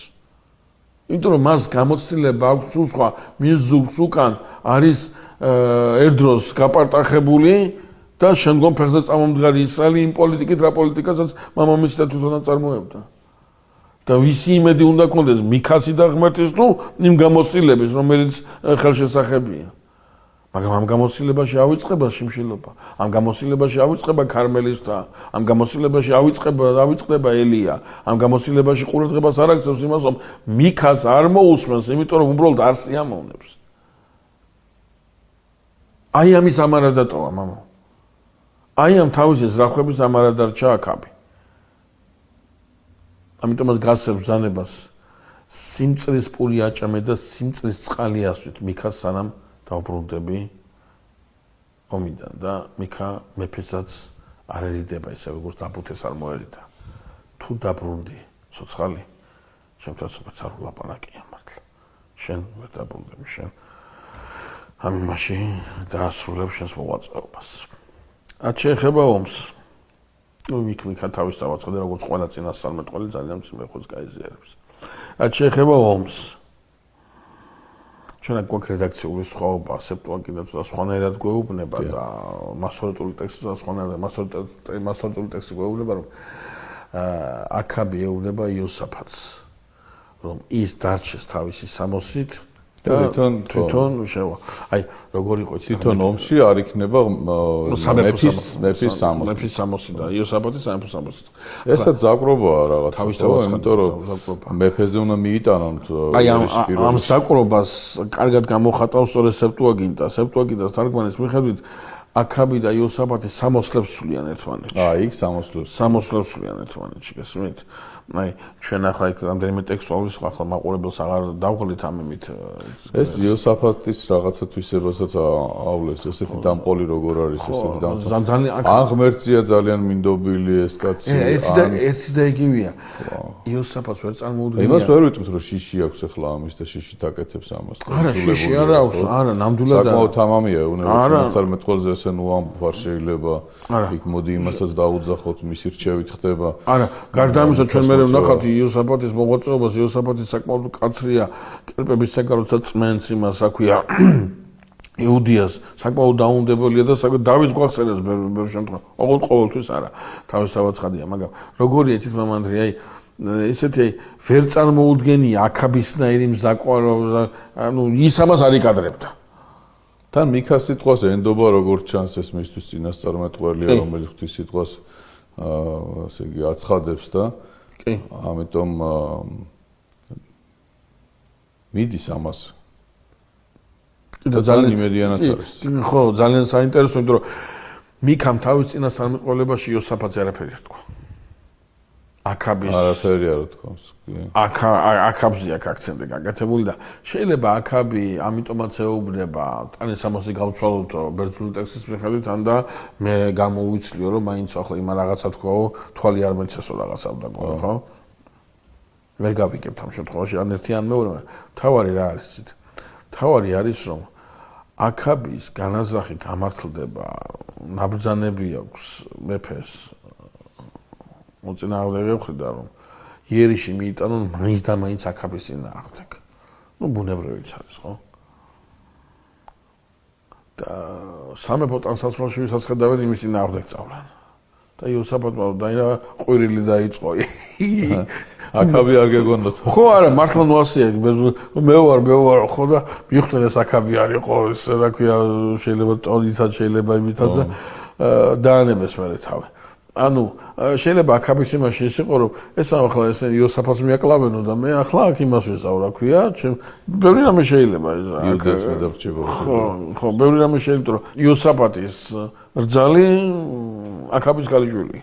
იმიტომ რომ მას გამოცდილება აქვს უცხო მის ზურგს უკან არის ერთ დროს გაპარტახებული და შემდგომ ფეხზე წამომდგარი ისრაელი იმ პოლიტიკით რა პოლიტიკასაც მამამისი და თვითონაც წარმოებდა. და ვისი იმედი უნდა კონდეს მიქასი და ღმერთის თუ იმ გამოცდილების რომელიც ხელშესახებია. მაგრამ ამ გამოცდილებაში ავიწყება შიმშილობა, ამ გამოცდილებაში ავიწყება ქარმელისთა, ამ გამოცდილებაში ავიწყდება ელია, ამ გამოცდილებაში ყურადღებას არ აქცევს იმას, რომ მიქას არ მოусმენს, იმიტომ რომ უბრალოდ არ სიამოვნებს. აი ამის ამარადატოა მამა. აი ამ თავის ზრახვების ამარადარჩა აქაბი. ამიტომაც გასცემს ბრძანებას სიმწრის პური აჭამე და სიმწრის წყალი ასვით მიქას სანამ დავბრუნდები ომიდან და მიქა მეფესაც არ ერიდება ისე როგორც დაბუთეს არ მოერიდა. თუ დაბრუნდი ცოცხალი ჩემთან სულაც არ ვლაპარაკია მართლა. შენ ვერ დაბრუნდები შენ ამ იმაში დაასრულებ შენს მოღვაწეობას. რაც შეეხება ომს მიქა თავის დავაწყდა როგორც ყველა წინასწარმეტყველი ძალიან მწმეხოს გაიზიარებს. რაც შეეხება ომს ჩვენ გვაქვს რედაქციული სხვაობა, სეპტუაგინტაც და სხვანაირად გვეუბნება და მასორეტული ტექსტი და სხვანაირად მასორეტული ტექსტი გვეუბნება რომ აქაბი ეუბნება იოსაფატს რომ ის დარჩეს თავისი სამოსით და თვითონ შევა. აი როგორ იყო თვითონ ომში არ იქნება მეფის სამოსი და იოსაფატის სამეფო სამოსი. ესაც ზაკრობაა რაღაცა, იმიტომ რომ მეფეზე უნდა მიიტანონ ამ ზაკრობას კარგად გამოხატავს სწორედ სეპტუაგინტა. სეპტუაგინტას თარგმანის მიხედვით აქაბი და იოსაფატი სამოსლებს სულიან ერთმანეთში. იქ სამოსლებს სულიან ერთმანეთში, გესმით? აი ჩვენ ახლა იქ რამდენიმე ტექსტუალის ახლა მაყურებელს აღარ დავღლით ამ იმით ეს იოსაფატის რაღაცა თვისებასაც ავლეს ესეთი დამყოლი როგორ არის ესეთი დამყოლი ან ღმერთია ძალიან მინდობილი ეს კაცი ერთი და იგივეა იოსაფატს ვერ წარმოუდგენია იმას ვერ ვიტყვით რომ შიში აქვს ახლა ამის და შიში დაკეთებს ამას არა შიში არ აქვს არა ნამდვილად საკმაოდ თამამია უნებლიეთ წარმეტყველზე ესე ნუ ამ ვარ შეიძლება იქ მოდი იმასაც დაუძახოთ მისი რჩევით ხდება არა გარდა ამისა ჩვენ მე ვნახავთ იოსაფატის მოღვაწეობას იოსაფატი საკმაოდ კაცრია კერპების საკაროცა წმენს იმას რა ქვია იუდიას საკმაოდ დაუნდებელია და დავითს გვახსენებს ბევრ შემთხვევაში ყოველთვის არა თავისთავად ცხადია მაგრამ როგორია თვითონ მამანდრი აი ესეთი ვერ წარმოუდგენია აქაბისნაირი მზაკვარობა ანუ ის ამას არ იკადრებდა თან მიქას სიტყვას ენდობა როგორც ჩანს ეს მისთვის წინასწარმეტყველია რომელიც ღვთის სიტყვას ასე იგი აცხადებს და კი ამიტომ მიდის ამას და ძალიან იმედიანად არის ხო ძალიან საინტერესო იმიტომ რომ მიქამ თავის წინასწარმეტყველებაში იოსაფატზე არაფერი არ თქვა აქაბის არაფერი არ თქოს კი აქაბზე აქ აქცენტი გაკეთებული და შეიძლება აქაბი ამიტომაც ეუბნება ტანის სამოსი გავცვალოთ ბერძნული ტექსტის მიხედვით ან და მე გამოვიცლიო რომ მაინც ახლა იმ რაღაცა თქვაო თვალი არ მეცესო რაღაცა უნდა გქონო ხო ვერ გავიგებთ ამ შემთხვევაში ან ერთი ან მეორე თავარი რა არის იცით თავარი არის რომ აქაბის განაზრახი გამართლდება ნაბრძანები აქვს მეფეს მოწინააღმდეგე ხვდა რომ იერიში მიიტანონ მაინც და მაინც აქაბის წინააღმდეგ. ნუ ბუნებრივიც არის, ხო? და სამეფო ტანსაცმელში ვისაც ხედავენ იმის წინააღმდეგ წავლენ. და იოსაფატმა დაინა ყვირილი დაიწყო. აქაბი არ გეგონდოთ. ხო არა, მართლა ნუ ასეა, მე ვარ, ხო და მიხვდნენ ეს აქაბი არისო, ეს რა ქვია, შეიძლება ტონითაც შეიძლება იმითაც და დაანებეს მერე თავი. ანუ შეიძლება აქაბის იმაში ის იყო რომ ეს ახლა ეს იოსაფატს მიაკლავენო და მე ახლა აქ იმას ვიზავ რა ქვია ბევრი რამე შეიძლება ეს იუდას მედარჩება ხო ბევრი რამე შეიძლება რომ იოსაფატის რძალი აქაბის გალიშვილი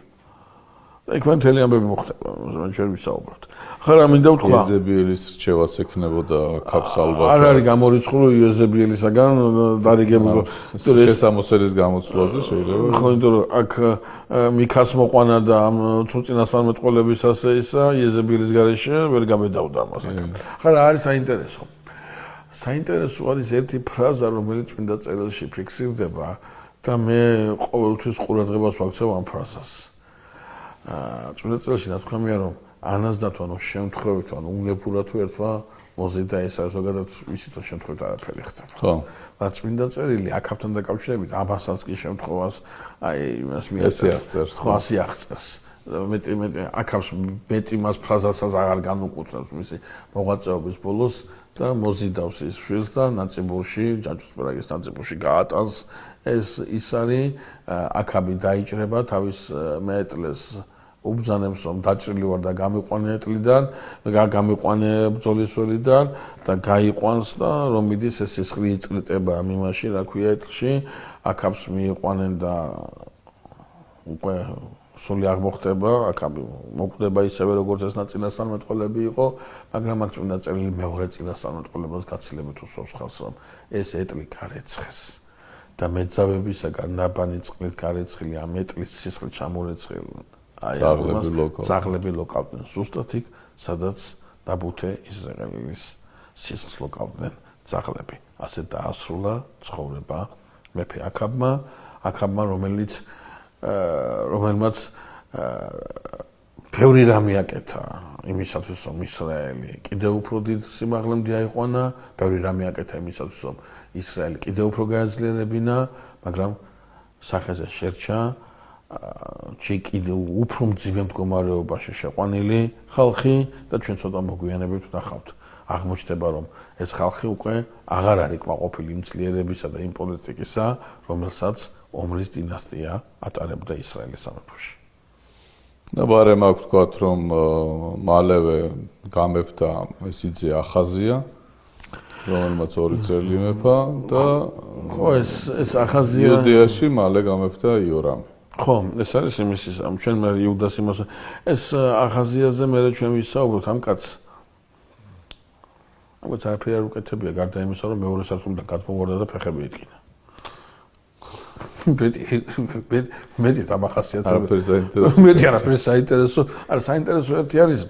და იქ მან მთელი ამბები მოხდება ჩვენ ვისაუბროთ ხა რა მინდა ვთქვა იეზებიელის რჩევაც ექნებოდა აქაბს ალბათ არ არის გამორიცხული იეზებიელისაგან დარიგებული შესამოსელის გამოცვლაზე შეიძლება ხო იმიტომ რომ აქ მიქას მოყვანა და ამ წინასწარმეტყველების ასე ისა იეზებიელის გარეშე ვერ გამედავდა ამას ხა რა არის საინტერესო არის ერთი ფრაზა რომელიც წმინდა წერილში ფიქსირდება და მე ყოველთვის ყურადღებას ვაქცევ ამ ფრაზას წმინდა წერილში ნათქვამია რომ ანას და თუ ანუ შემთხვევით ანუ უნებურად თუ ერთმა მოზიდა ეს ზოგადად ვიცით რომ შემთხვევით არაფერი ხდება. ხო. და წმინდა წერილი აქაბთან დაკავშირებით ამასაც კი შემთხვევას აი იმას ესე აღწერს. ხო ასე აღწერს. მეტი აქავს მეტი მას ფრაზასაც აღარ განუკუთრებს მისი მოღვაწეობის ბოლოს და მოზიდავს ის შვილს და ნაწიბურში ჯაჭვისპირაგის ნაწიბურში გაატანს ეს ის არის აქაბი დაიჭრება თავის მეეტლეს უბძანებს რომ დაჭრილი ვარ და გამიყვანე ეტლიდან გამიყვანე ბრძოლისველიდან და გაიყვანს და რომ მიდის ეს სისხლი იწრიტება მიმაში რა ქვია ეტლში აქაბს მიიყვანენ და უკვე სული აღმოხდება, აქაბი მოკვდება ისევე როგორც ეს ნაწილასწარმეტყველები იყო, მაგრამ აქ წმინდა წერილი მეორე წინასწარმეტყველებას გაცილებით უსვავს ხალხს, რომ ეს ეტლი გარეცხეს და მეძავებისაგან ნაბანი წყლით გარეცხილი ამ ეტლის სისხლით ჩამორეცხილი აი ძაღლები ლოკავდნენ ზუსტად იქ, სადაც დაბუთე ისრაელის სისხლს ლოკავდნენ ძაღლები. ასე დაასრულა ცხოვრება მეფე აქაბმა, რომელმაც ბევრი რამე აკეთა იმისათვის რომ ისრაელი კიდევ უფრო დიდ სიმაღლემდე აიყვანა, ბევრი რამე აკეთა იმისათვის რომ ისრაელი კიდევ უფრო გაეძლიერებინა, მაგრამ სახეზე შერჩა კიდევ უფრო მძიმე მდგომარეობაში შეყვანილი ხალხი და ჩვენ ცოტა მოგვიანებით ვნახავთ. აღმოჩნდება რომ ეს ხალხი უკვე აღარ არის კმაყოფილი იმ ძლიერებისა და იმ პოლიტიკისა, რომელსაც ომრის დინასტია ატარებდა ისრაელის სამეფოში. და ბარემ აქ ვთქვათ, რომ მალევე გამეფდა ისიძე ახაზია, რომელმაც 2 წელი მეფა და ხო ეს ახაზია იუდეაში მალე გამეფდა იორამი. ხო, ეს არის იმის ჩვენ მე იუდას იმას ეს ახაზიაზე მე ჩვენ ვისაუბროთ ამ კაცს. ამაც არაფერი არ უკეთებია გარდა იმისა, რომ მეორე სართულიდან გადმოვარდა და ფეხები იტკინა. მეტი დამახასიათებელია. არაფერი საინტერესო. მეტი არაფერი საინტერესო. არა საინტერესო ერთი არის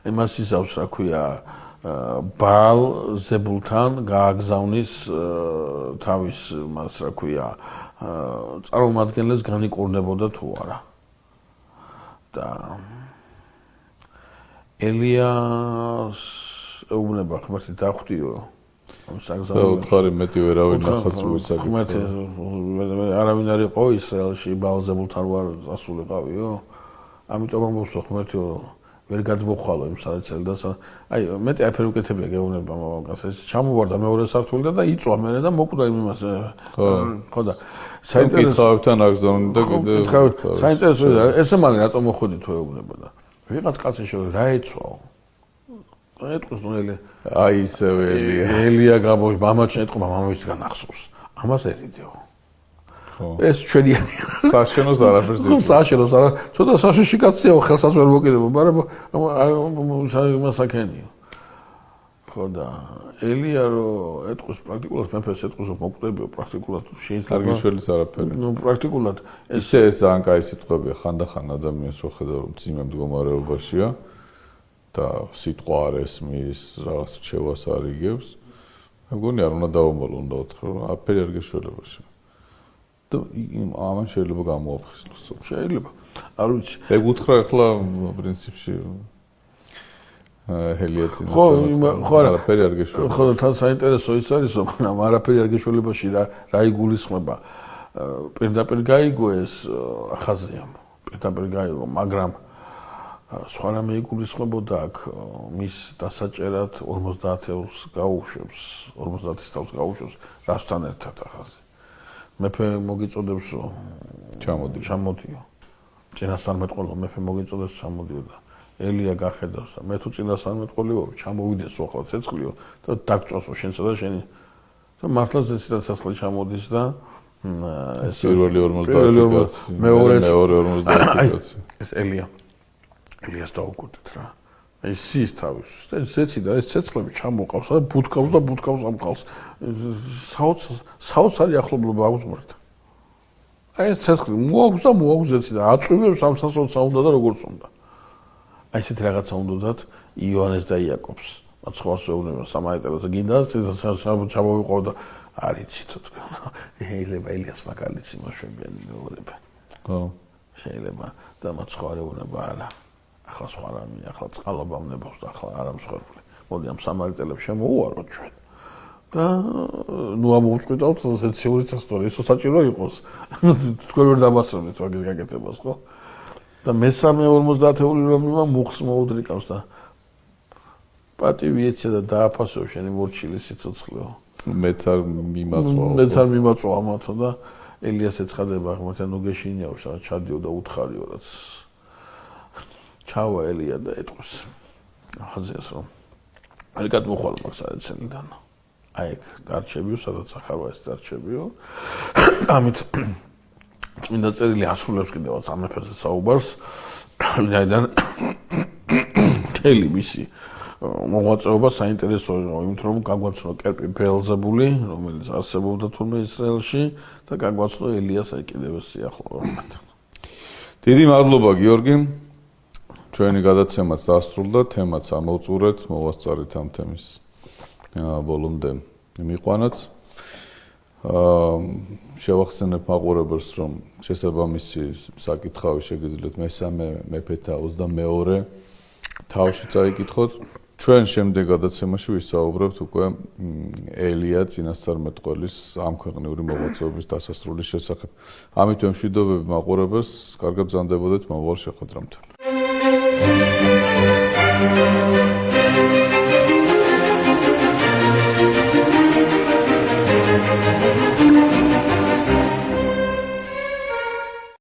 იმას ისავს რა ქვია ბაალ ზებულთან გააგზავნის თავის მას რა ქვია წარმომადგენლებს განიკურნებოდა თუ არა. და ელიას ეუბნება ღმერთი დახვდიო უთხარი მეტი ვერავინ ნახაც უისაკეთ. არავინ არ იყო ისრაელში ბაალზებულთან ვარ ასულიყავიო. ამიტომ ამბობს ღმერთიო ვერ გადმოხვალო იმ სარეცელი და აი მეტი აფერი უკეთებია გეუბნება მაგას ეს ჩამოვარდა მეორე სართულიდან და იწვა მერე და მოკვდა იმას ხო და საინტერესოებთან აგზავნი და კიდე საინტერესოა ესე მაგ რატომ მოხდი თუ ეუბნება და ვიღაც კაცი შევა რა ეცვაო ეტყვის ნელი აი ისევე ელია გამოვი მამაჩენ ეტყვა მამავისგან ახსოვს ამას ერიდეო ეს ჩვენიანი საშენოს არაფერს ხო საშენოს არა ცოტა საშენში კაციაო ხელსაც ვერ მოკიდებო მაგრამ მასაკენიო ხო და ელია რო ეტყვის პრაქტიკულად მეფეს ეტყვის რომ მოკვდებიო პრაქტიკულად შეიძლება კარგი შველის არაფერი ნუ პრაქტიკულად ესე ეს ძალიან კაი სიტყვებია ხანდახან ადამიანს რო ხედავ რომ ძიმე მდგომარეობაშია და სიტყვა არ ესმის რაღაც რჩევას არ იგებს მე მგონი არ უნდა დავამბალო უნდა უთხრა რომ არაფერი არ გეშველებაში და ამან შეიძლება გამოაფხიზნოს შეიძლება არ ვიცი ეგ უთხრა ახლა პრინციპში ჰელიაცინას ხო არაფერი არ გეშველება ხო თან საინტერესო ის არის რომ არაფერი არ გეშველებაში რა იგულისხმება პირდაპირ გაიგო ეს ახაზიამ პირდაპირ გაიგო მაგრამ სხვა რამე იგულისხმებოდა აქ მის დასაჭერად 50-ს გაუშვებს 50-ის თავს გაუშვებს რასთან ერთად ახაზი მეფე მოგიწოდებს რომ ჩამოდიო წინასწარმეტყველო მეფე მოგიწოდებს ჩამოდიო და ელია გახედავს და მე თუ წინასწარმეტყველი ვარ ჩამოვიდეს ახლა ცეცხლიო და დაგწვასო შენსა და შენი და მართლაც ეციდა ცეცხლი ჩამოდის და ეს პირველი 50 კაცი მეორე 50 კაცი ეს ელიას დაუკვირდეთ რა ეს ის თავის და ზეცი და ეს ცეცხლები ჩამოყავს და ბუთკავს ამ ხალხს საოცარი ახლობლობა აქვს ღმერთთან აი ეს ცეცხლი მოაქვს ზეცი და აწვივებს ამ სასოცა უნდა და როგორც უნდა აი ესეთ რაღაცა უნდათ იოანეს და იაკობს მათ სხვას ეუბნება სამაიტეროზე გინდა ჩამოვიყო და არ იცი თუ შეიძლება ელიას მაგალითს იმაშვებიან მეორები ხო შეიძლება და მათ სხვა ეუბნება არა ახლა სხვა რამე ახლა წყალობა მნებობს და ახლა არა მსხვერპლი მოდი ამ სამარიტელებს შემოუვაროთ ჩვენ. და ნუ ამოვწყვიტავთ სეციური წესწორი, ისო საჭირო იყოს. თქვენ ვერ დამასწრებთ მაგის გაკეთებას, ხო? და მესამე 50-ეული რომლება მუხს მოუდრიკავს და პატივი ეცე და დააფასო შენი მორჩილი სიცოცხლეო. მეც არ მიმაწვაო. მეც არ მიმაწვა ამათო და ელიას ეცხადება აღმოჩნდა ნუ გეშინიაო სადაც ჩადიო და უთხარიო რაც ჩავა ელია და ეტყვის ახაზიას რომ ალიკად მოხვალ მაგ სადაცენიდან აი ეგ დარჩებიო სადაც ახავა ეს დარჩებიო ამით წმინდა წერილი ასრულებს კიდევაც ამ მეფეზე საუბარს ვინაიდან თელი მისი მოღვაწეობა საინტერესო იყო იმით რომ გაგვაცნო კერპი ბეელზებული რომელიც არსებობდა თურმე ისრაელში და გაგვაცნო ელიას აი კიდევ სიახლოვემად. დიდი მადლობა გიორგი. ჩვენი გადაცემაც დასრულდა, თემაც ამოვწურეთ, მოვასწარით ამ თემის ბოლომდე მიყვანაც. შევახსენებ მაყურებელს რომ შესაბამისი საკითხავი შეგიძლიათ მესამე მეფეთა 22 თავში წაიკითხოთ. ჩვენ შემდეგ გადაცემაში ვისაუბრებთ უკვე ელია წინასწარმეტყველის ამ ქვეყნიური მოღვაწეობის დასასრულის შესახებ. ამით ვემშვიდობები მაყურებელს, კარგად ბრძანდებოდეთ მომავალ შეხვედრამდე.